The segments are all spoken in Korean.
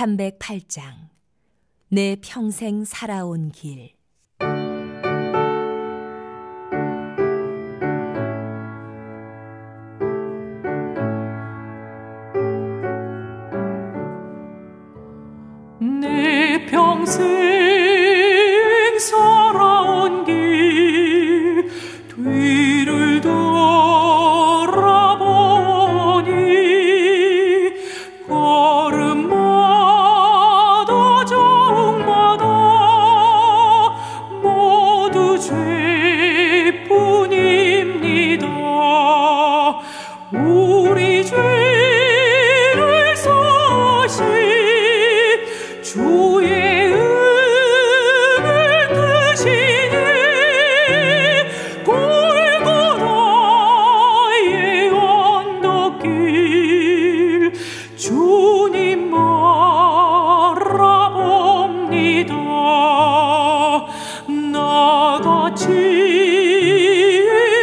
308장 내 평생 살아온 길. 내 평생 살아온 길 뒤를 돌아보니 걸음마다 적마다 모두 죄뿐입니다. 우리 죄를 사신 주의 은을 크시니 골고다의 언덕길 주님 바라봅니다. 나같이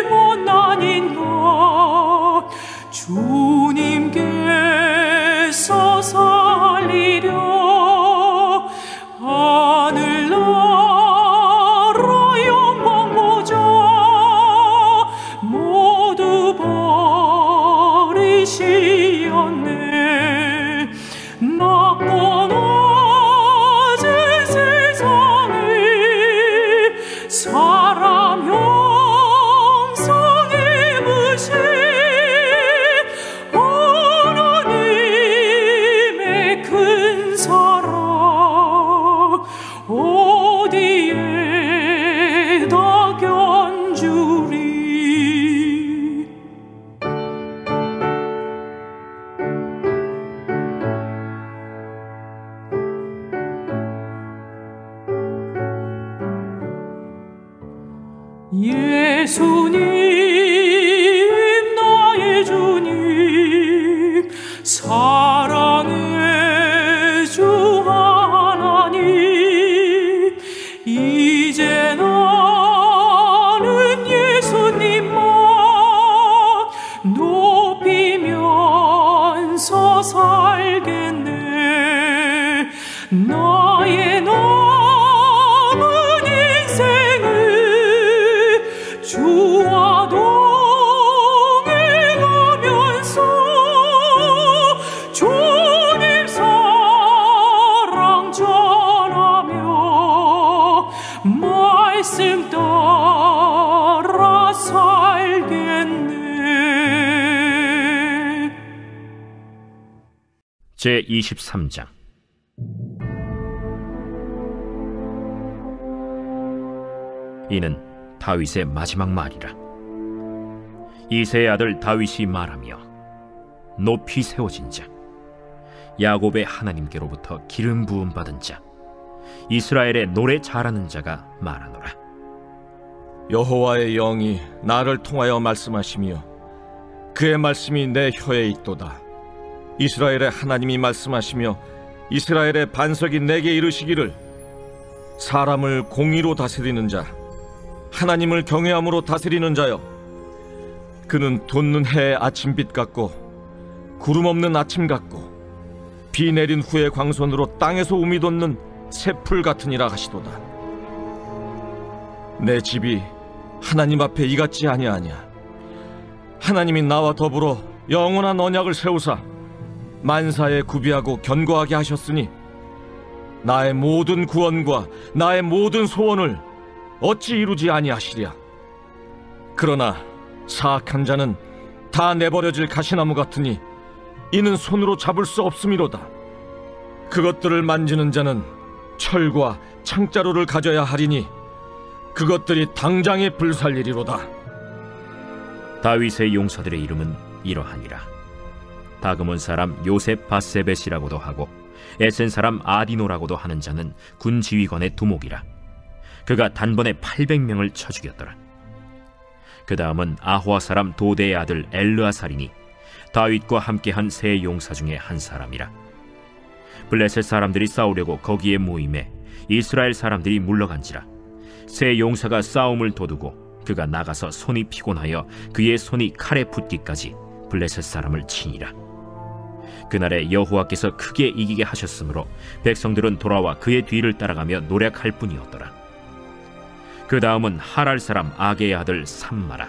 못난 인간 주님께서 살리려 하늘나라 영광 보좌 모두 버리시었네. 낮고 낮은 세상에 사람 형상 입으신 하나님의 큰 사랑 어디에다 견주리. 예수님 나의 주님 사랑의 주 하나님 이제 나는 예수님만 높이면서 살겠네. 나의 남은 인생을 주와 동행하면서 주님 사랑 전하며 말씀 따라 살겠네. 제23장 이는 다윗의 마지막 말이라. 이새의 아들 다윗이 말하며 높이 세워진 자 야곱의 하나님께로부터 기름 부음 받은 자 이스라엘의 노래 잘하는 자가 말하노라. 여호와의 영이 나를 통하여 말씀하시며 그의 말씀이 내 혀에 있도다. 이스라엘의 하나님이 말씀하시며 이스라엘의 반석이 내게 이르시기를 사람을 공의로 다스리는 자 하나님을 경외함으로 다스리는 자여 그는 돋는 해의 아침빛 같고 구름 없는 아침 같고 비 내린 후의 광선으로 땅에서 우미 돋는 새풀 같으니라 하시도다. 내 집이 하나님 앞에 이같지 아니하냐. 하나님이 나와 더불어 영원한 언약을 세우사 만사에 구비하고 견고하게 하셨으니 나의 모든 구원과 나의 모든 소원을 어찌 이루지 아니하시랴. 그러나 사악한 자는 다 내버려질 가시나무 같으니 이는 손으로 잡을 수 없음이로다. 그것들을 만지는 자는 철과 창자루를 가져야 하리니 그것들이 당장에 불살리리로다. 다윗의 용사들의 이름은 이러하니라. 다그몬 사람 요셉 바세벳이라고도 하고 에센 사람 아디노라고도 하는 자는 군 지휘관의 두목이라. 그가 단번에 800명을 쳐 죽였더라. 그 다음은 아호아 사람 도대의 아들 엘르아살이니 다윗과 함께한 세 용사 중에 한 사람이라. 블레셋 사람들이 싸우려고 거기에 모임에 이스라엘 사람들이 물러간지라. 세 용사가 싸움을 도두고 그가 나가서 손이 피곤하여 그의 손이 칼에 붙기까지 블레셋 사람을 치니라. 그날에 여호와께서 크게 이기게 하셨으므로 백성들은 돌아와 그의 뒤를 따라가며 노력할 뿐이었더라. 그 다음은 하랄 사람 아게의 아들 삼마라.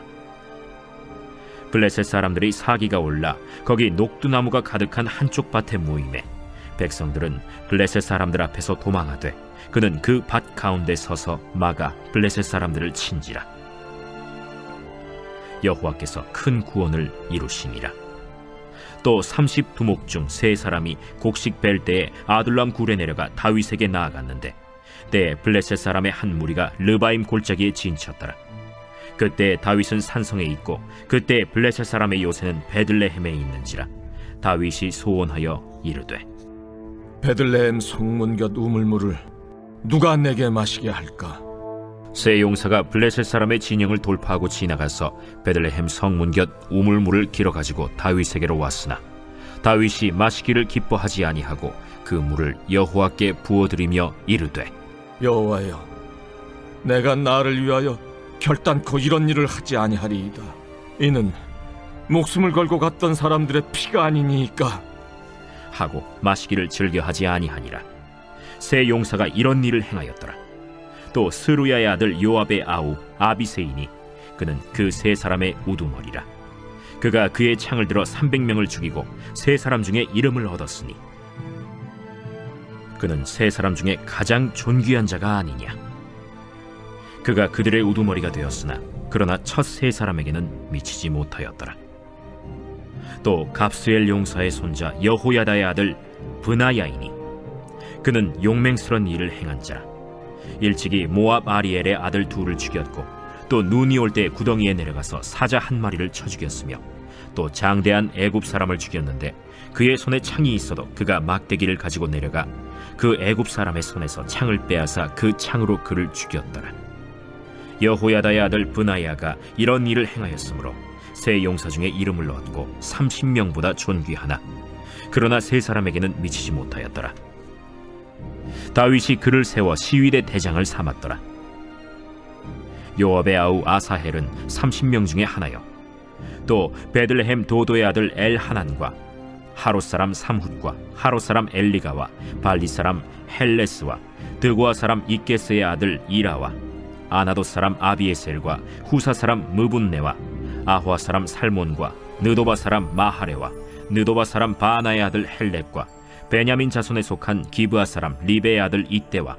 블레셋 사람들이 사기가 올라 거기 녹두나무가 가득한 한쪽 밭에 모이매 백성들은 블레셋 사람들 앞에서 도망하되 그는 그 밭 가운데 서서 막아 블레셋 사람들을 친지라. 여호와께서 큰 구원을 이루시니라. 또 30두목 중 3사람이 곡식 벨 때에 아둘람 굴에 내려가 다윗에게 나아갔는데 때에 블레셋 사람의 한 무리가 르바임 골짜기에 진쳤더라. 그때 다윗은 산성에 있고 그때 블레셋 사람의 요새는 베들레헴에 있는지라. 다윗이 소원하여 이르되 베들레헴 성문 곁 우물물을 누가 내게 마시게 할까? 세 용사가 블레셋 사람의 진영을 돌파하고 지나가서 베들레헴 성문 곁 우물물을 길어가지고 다윗에게로 왔으나 다윗이 마시기를 기뻐하지 아니하고 그 물을 여호와께 부어드리며 이르되 여호와여, 내가 나를 위하여 결단코 이런 일을 하지 아니하리이다. 이는 목숨을 걸고 갔던 사람들의 피가 아니니이까 하고 마시기를 즐겨하지 아니하니라. 세 용사가 이런 일을 행하였더라. 또 스루야의 아들 요압의 아우 아비세이니 그는 그 3사람의 우두머리라. 그가 그의 창을 들어 300명을 죽이고 3사람 중에 이름을 얻었으니 그는 3사람 중에 가장 존귀한 자가 아니냐. 그가 그들의 우두머리가 되었으나 그러나 첫 3사람에게는 미치지 못하였더라. 또 갑스엘 용사의 손자 여호야다의 아들 브나야이니 그는 용맹스런 일을 행한 자라. 일찍이 모압 아리엘의 아들 2를 죽였고 또 눈이 올 때 구덩이에 내려가서 사자 1마리를 쳐 죽였으며 또 장대한 애굽 사람을 죽였는데 그의 손에 창이 있어도 그가 막대기를 가지고 내려가 그 애굽 사람의 손에서 창을 빼앗아 그 창으로 그를 죽였더라. 여호야다의 아들 브나야가 이런 일을 행하였으므로 3 용사 중에 이름을 얻고 30명보다 존귀하나 그러나 3사람에게는 미치지 못하였더라. 다윗이 그를 세워 시위대 대장을 삼았더라. 요압의 아우 아사헬은 30명 중에 하나요. 또 베들레헴 도도의 아들 엘하난과 하롯 사람 삼훗과 하롯 사람 엘리가와 발리 사람 헬레스와 드고아 사람 이게스의 아들 이라와 아나돗 사람 아비에셀과 후사 사람 무분네와 아화 사람 살몬과 느도바 사람 마하레와 느도바 사람 바나의 아들 헬렙과 베냐민 자손에 속한 기브아 사람 리베의 아들 이때와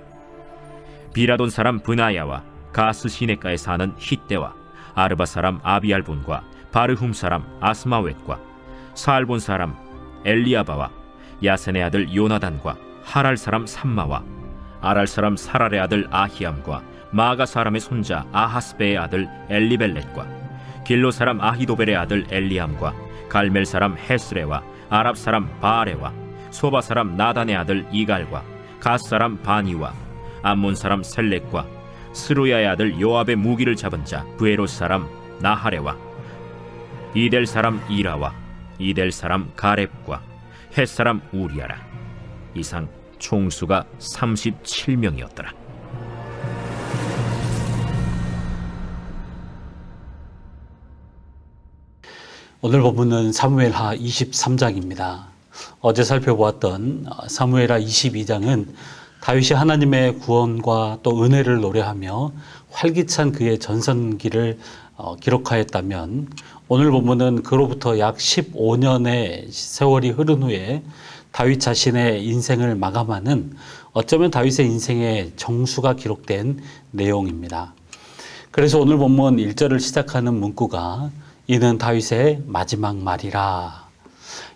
비라돈 사람 브나야와 가스 시내가에 사는 히때와 아르바 사람 아비알본과 바르훔 사람 아스마웻과 사알본 사람 엘리아바와 야센의 아들 요나단과 하랄 사람 삼마와 아랄 사람 사랄의 아들 아히암과 마가 사람의 손자 아하스베의 아들 엘리벨렛과 길로 사람 아히도벨의 아들 엘리암과 갈멜 사람 헤스레와 아랍 사람 바아레와 소바 사람 나단의 아들 이갈과 가스 사람 바니와 암몬 사람 셀렉과 스루야의 아들 요압의 무기를 잡은 자 브에롯 사람 나하레와 이델 사람 이라와 이델 사람 가렙과 헷 사람 우리아라. 이상 총수가 37명이었더라. 오늘 본문은 사무엘하 23장입니다. 어제 살펴보았던 사무엘하 22장은 다윗이 하나님의 구원과 또 은혜를 노래하며 활기찬 그의 전성기를 기록하였다면 오늘 본문은 그로부터 약 15년의 세월이 흐른 후에 다윗 자신의 인생을 마감하는 어쩌면 다윗의 인생의 정수가 기록된 내용입니다. 그래서 오늘 본문 1절을 시작하는 문구가 이는 다윗의 마지막 말이라.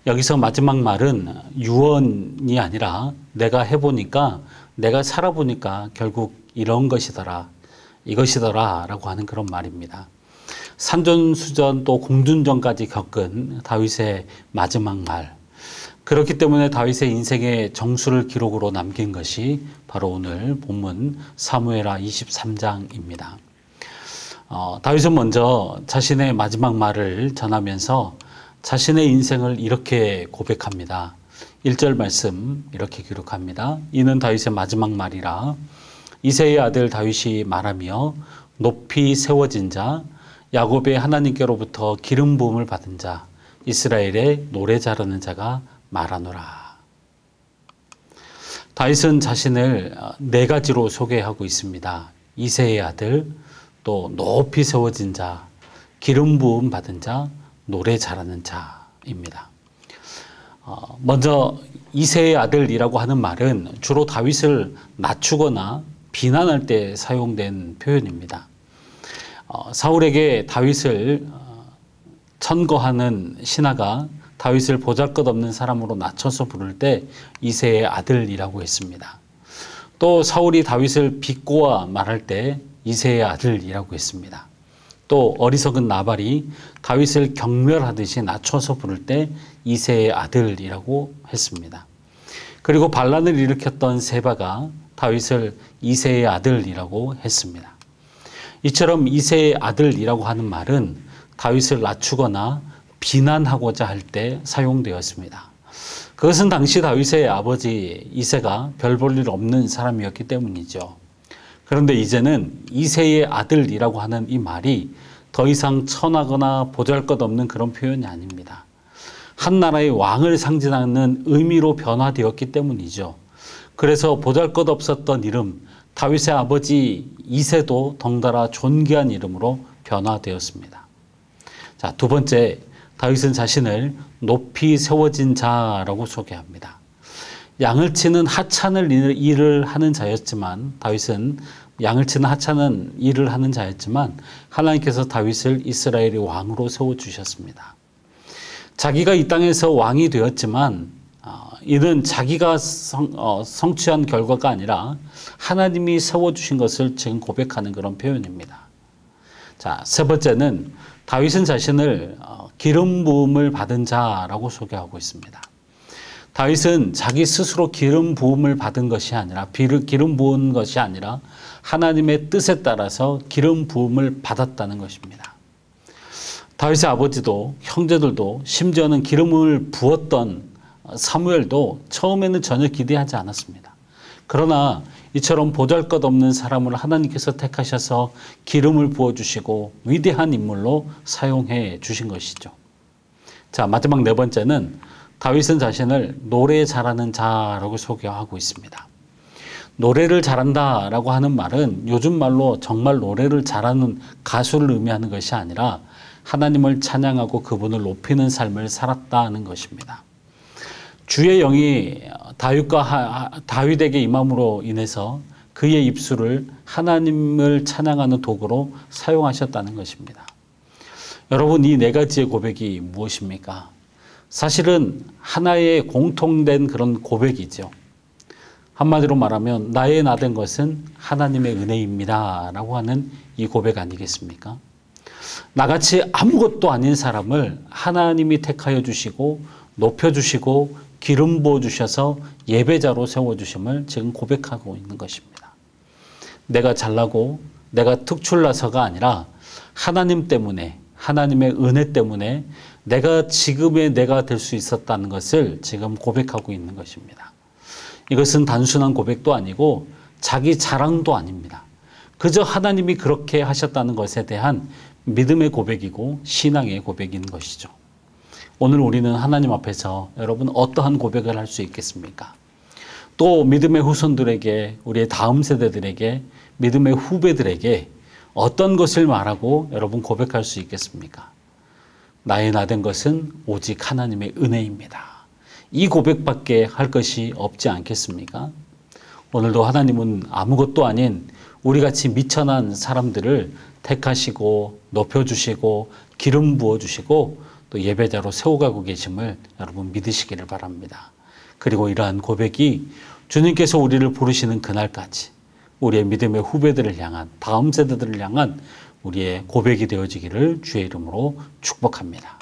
여기서 마지막 말은 유언이 아니라 내가 해보니까 내가 살아보니까 결국 이런 것이더라 이것이더라 라고 하는 그런 말입니다. 산전수전 또 공dun전까지 겪은 다윗의 마지막 말, 그렇기 때문에 다윗의 인생의 정수를 기록으로 남긴 것이 바로 오늘 본문 사무엘하 23장입니다. 다윗은 먼저 자신의 마지막 말을 전하면서 자신의 인생을 이렇게 고백합니다. 1절 말씀 이렇게 기록합니다. 이는 다윗의 마지막 말이라. 이새의 아들 다윗이 말하며 높이 세워진 자, 야곱의 하나님께로부터 기름 부음을 받은 자, 이스라엘의 노래 자르는 자가 말하노라. 다윗은 자신을 네 가지로 소개하고 있습니다. 이새의 아들, 또 높이 세워진 자, 기름 부음 받은 자, 노래 잘하는 자입니다. 먼저 이새의 아들이라고 하는 말은 주로 다윗을 낮추거나 비난할 때 사용된 표현입니다. 사울에게 다윗을 천거하는 신하가 다윗을 보잘것없는 사람으로 낮춰서 부를 때 이새의 아들이라고 했습니다. 또 사울이 다윗을 비꼬아 말할 때 이새의 아들이라고 했습니다. 또 어리석은 나발이 다윗을 경멸하듯이 낮춰서 부를 때 이새의 아들이라고 했습니다. 그리고 반란을 일으켰던 세바가 다윗을 이새의 아들이라고 했습니다. 이처럼 이새의 아들이라고 하는 말은 다윗을 낮추거나 비난하고자 할 때 사용되었습니다. 그것은 당시 다윗의 아버지 이새가 별 볼 일 없는 사람이었기 때문이죠. 그런데 이제는 이새의 아들이라고 하는 이 말이 더 이상 천하거나 보잘것없는 그런 표현이 아닙니다. 한 나라의 왕을 상징하는 의미로 변화되었기 때문이죠. 그래서 보잘것없었던 이름, 다윗의 아버지 이새도 덩달아 존귀한 이름으로 변화되었습니다. 자, 두 번째, 다윗은 자신을 높이 세워진 자라고 소개합니다. 양을 치는 하찮은 일을 하는 자였지만 다윗은 양을 치는 하찮은 일을 하는 자였지만 하나님께서 다윗을 이스라엘의 왕으로 세워주셨습니다. 자기가 이 땅에서 왕이 되었지만 이는 자기가 성취한 결과가 아니라 하나님이 세워주신 것을 지금 고백하는 그런 표현입니다. 자, 세 번째는 다윗은 자신을 기름 부음을 받은 자라고 소개하고 있습니다. 다윗은 자기 스스로 기름 부음을 받은 것이 아니라 기름 부은 것이 아니라 하나님의 뜻에 따라서 기름 부음을 받았다는 것입니다. 다윗의 아버지도 형제들도 심지어는 기름을 부었던 사무엘도 처음에는 전혀 기대하지 않았습니다. 그러나 이처럼 보잘것없는 사람을 하나님께서 택하셔서 기름을 부어주시고 위대한 인물로 사용해 주신 것이죠. 자, 마지막 네 번째는 다윗은 자신을 노래 잘하는 자라고 소개하고 있습니다. 노래를 잘한다라고 하는 말은 요즘 말로 정말 노래를 잘하는 가수를 의미하는 것이 아니라 하나님을 찬양하고 그분을 높이는 삶을 살았다는 것입니다. 주의 영이 다윗에게 임함으로 인해서 그의 입술을 하나님을 찬양하는 도구로 사용하셨다는 것입니다. 여러분, 이 네 가지의 고백이 무엇입니까? 사실은 하나의 공통된 그런 고백이죠. 한마디로 말하면 나의 나된 것은 하나님의 은혜입니다 라고 하는 이 고백 아니겠습니까? 나같이 아무것도 아닌 사람을 하나님이 택하여 주시고 높여주시고 기름 부어주셔서 예배자로 세워주심을 지금 고백하고 있는 것입니다. 내가 잘나고 내가 특출나서가 아니라 하나님 때문에, 하나님의 은혜 때문에 내가 지금의 내가 될 수 있었다는 것을 지금 고백하고 있는 것입니다. 이것은 단순한 고백도 아니고 자기 자랑도 아닙니다. 그저 하나님이 그렇게 하셨다는 것에 대한 믿음의 고백이고 신앙의 고백인 것이죠. 오늘 우리는 하나님 앞에서 여러분 어떠한 고백을 할 수 있겠습니까? 또 믿음의 후손들에게, 우리의 다음 세대들에게, 믿음의 후배들에게 어떤 것을 말하고 여러분 고백할 수 있겠습니까? 나의 나된 것은 오직 하나님의 은혜입니다. 이 고백밖에 할 것이 없지 않겠습니까? 오늘도 하나님은 아무것도 아닌 우리같이 미천한 사람들을 택하시고 높여주시고 기름 부어주시고 또 예배자로 세워가고 계심을 여러분 믿으시기를 바랍니다. 그리고 이러한 고백이 주님께서 우리를 부르시는 그날까지 우리의 믿음의 후배들을 향한, 다음 세대들을 향한 우리의 고백이 되어지기를 주의 이름으로 축복합니다.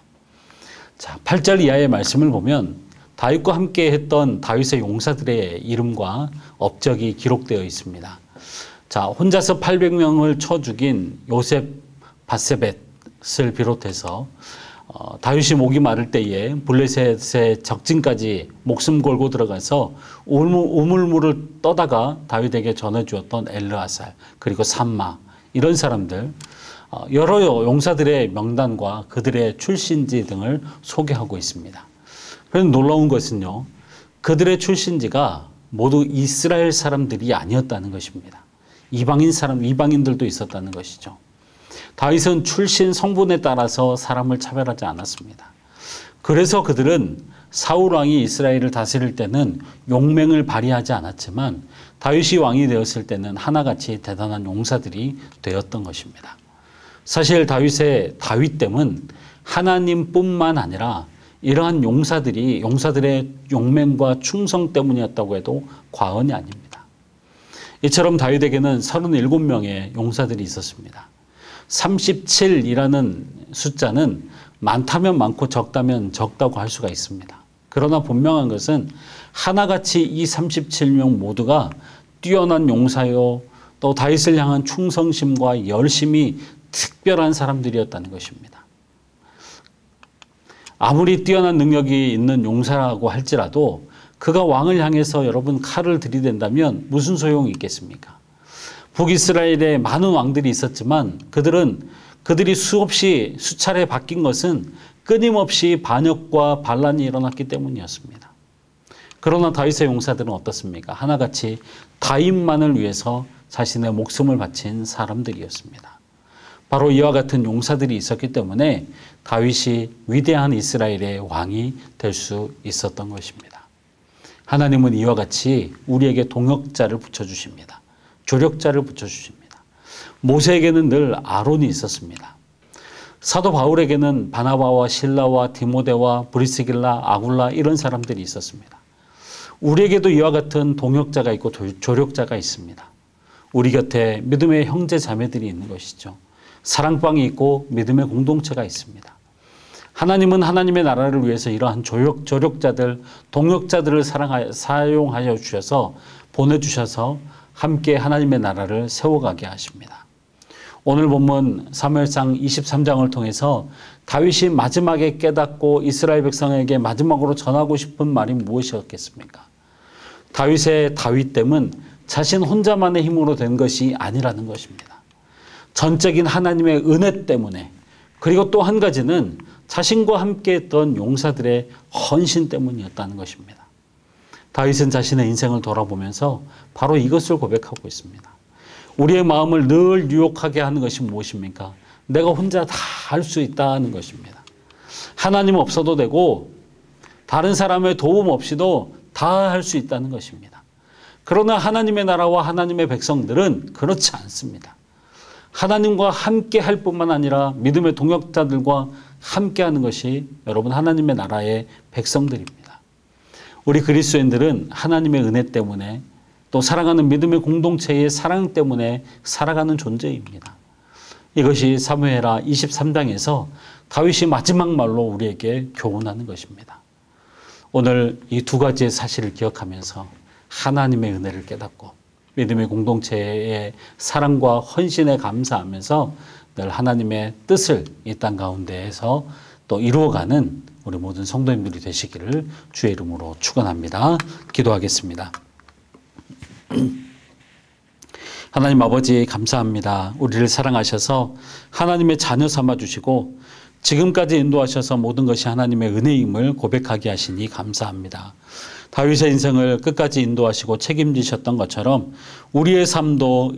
자, 8절 이하의 말씀을 보면 다윗과 함께 했던 다윗의 용사들의 이름과 업적이 기록되어 있습니다. 자, 혼자서 800명을 쳐 죽인 요셉 바세벳을 비롯해서 다윗이 목이 마를 때에 블레셋의 적진까지 목숨 걸고 들어가서 우물물을 떠다가 다윗에게 전해주었던 엘르아살, 그리고 삼마, 이런 사람들, 여러 용사들의 명단과 그들의 출신지 등을 소개하고 있습니다. 그런데 놀라운 것은요, 그들의 출신지가 모두 이스라엘 사람들이 아니었다는 것입니다. 이방인들도 있었다는 것이죠. 다윗은 출신 성분에 따라서 사람을 차별하지 않았습니다. 그래서 그들은 사울 왕이 이스라엘을 다스릴 때는 용맹을 발휘하지 않았지만 다윗이 왕이 되었을 때는 하나같이 대단한 용사들이 되었던 것입니다. 사실 다윗의 다윗됨은 하나님뿐만 아니라 이러한 용사들의 용맹과 충성 때문이었다고 해도 과언이 아닙니다. 이처럼 다윗에게는 37명의 용사들이 있었습니다. 37이라는 숫자는 많다면 많고 적다면 적다고 할 수가 있습니다. 그러나 분명한 것은 하나같이 이 37명 모두가 뛰어난 용사요, 또 다윗을 향한 충성심과 열심이 특별한 사람들이었다는 것입니다. 아무리 뛰어난 능력이 있는 용사라고 할지라도 그가 왕을 향해서 여러분 칼을 들이댄다면 무슨 소용이 있겠습니까? 북이스라엘에 많은 왕들이 있었지만 그들이 수차례 바뀐 것은 끊임없이 반역과 반란이 일어났기 때문이었습니다. 그러나 다윗의 용사들은 어떻습니까? 하나같이 다윗만을 위해서 자신의 목숨을 바친 사람들이었습니다. 바로 이와 같은 용사들이 있었기 때문에 다윗이 위대한 이스라엘의 왕이 될 수 있었던 것입니다. 하나님은 이와 같이 우리에게 동역자를 붙여주십니다. 조력자를 붙여주십니다. 모세에게는 늘 아론이 있었습니다. 사도 바울에게는 바나바와 실라와 디모데와 브리스길라, 아굴라 이런 사람들이 있었습니다. 우리에게도 이와 같은 동역자가 있고 조력자가 있습니다. 우리 곁에 믿음의 형제 자매들이 있는 것이죠. 사랑방이 있고 믿음의 공동체가 있습니다. 하나님은 하나님의 나라를 위해서 이러한 조력자들, 동역자들을 사용하여 주셔서 보내주셔서 함께 하나님의 나라를 세워가게 하십니다. 오늘 본문 사무엘상 23장을 통해서 다윗이 마지막에 깨닫고 이스라엘 백성에게 마지막으로 전하고 싶은 말이 무엇이었겠습니까? 다윗의 다윗됨은 자신 혼자만의 힘으로 된 것이 아니라는 것입니다. 전적인 하나님의 은혜 때문에, 그리고 또 한 가지는 자신과 함께 했던 용사들의 헌신 때문이었다는 것입니다. 다윗은 자신의 인생을 돌아보면서 바로 이것을 고백하고 있습니다. 우리의 마음을 늘 유혹하게 하는 것이 무엇입니까? 내가 혼자 다 할 수 있다는 것입니다. 하나님 없어도 되고 다른 사람의 도움 없이도 다 할 수 있다는 것입니다. 그러나 하나님의 나라와 하나님의 백성들은 그렇지 않습니다. 하나님과 함께 할 뿐만 아니라 믿음의 동역자들과 함께 하는 것이 여러분 하나님의 나라의 백성들입니다. 우리 그리스도인들은 하나님의 은혜 때문에 또 사랑하는 믿음의 공동체의 사랑 때문에 살아가는 존재입니다. 이것이 사무엘하 23장에서 다윗이 마지막 말로 우리에게 교훈하는 것입니다. 오늘 이 두 가지의 사실을 기억하면서 하나님의 은혜를 깨닫고 믿음의 공동체의 사랑과 헌신에 감사하면서 늘 하나님의 뜻을 이 땅 가운데에서 또 이루어가는 우리 모든 성도님들이 되시기를 주의 이름으로 축원합니다. 기도하겠습니다. 하나님 아버지 감사합니다. 우리를 사랑하셔서 하나님의 자녀 삼아 주시고 지금까지 인도하셔서 모든 것이 하나님의 은혜임을 고백하게 하시니 감사합니다. 다윗의 인생을 끝까지 인도하시고 책임지셨던 것처럼 우리의 삶도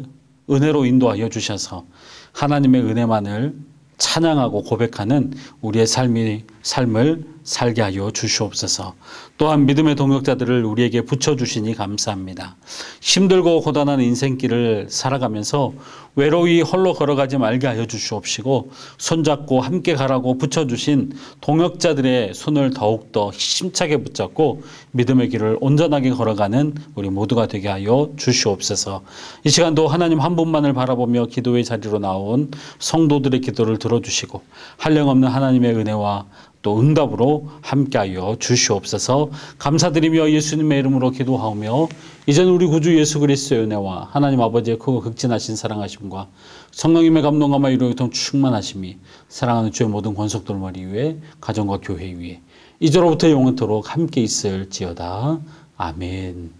은혜로 인도하여 주셔서 하나님의 은혜만을 찬양하고 고백하는 우리의 삶을 살게 하여 주시옵소서. 또한 믿음의 동역자들을 우리에게 붙여주시니 감사합니다. 힘들고 고단한 인생길을 살아가면서 외로이 홀로 걸어가지 말게 하여 주시옵시고 손잡고 함께 가라고 붙여주신 동역자들의 손을 더욱더 힘차게 붙잡고 믿음의 길을 온전하게 걸어가는 우리 모두가 되게 하여 주시옵소서. 이 시간도 하나님 한 분만을 바라보며 기도의 자리로 나온 성도들의 기도를 들어주시고 한량없는 하나님의 은혜와 또 응답으로 함께하여 주시옵소서. 감사드리며 예수님의 이름으로 기도하오며 이제는 우리 구주 예수 그리스도의 은혜와 하나님 아버지의 크고 극진하신 사랑하심과 성령님의 감동감화 위로통 충만하심이 사랑하는 주의 모든 권속들 머리 위에 가정과 교회 위에 이제로부터 영원토록 함께 있을지어다. 아멘.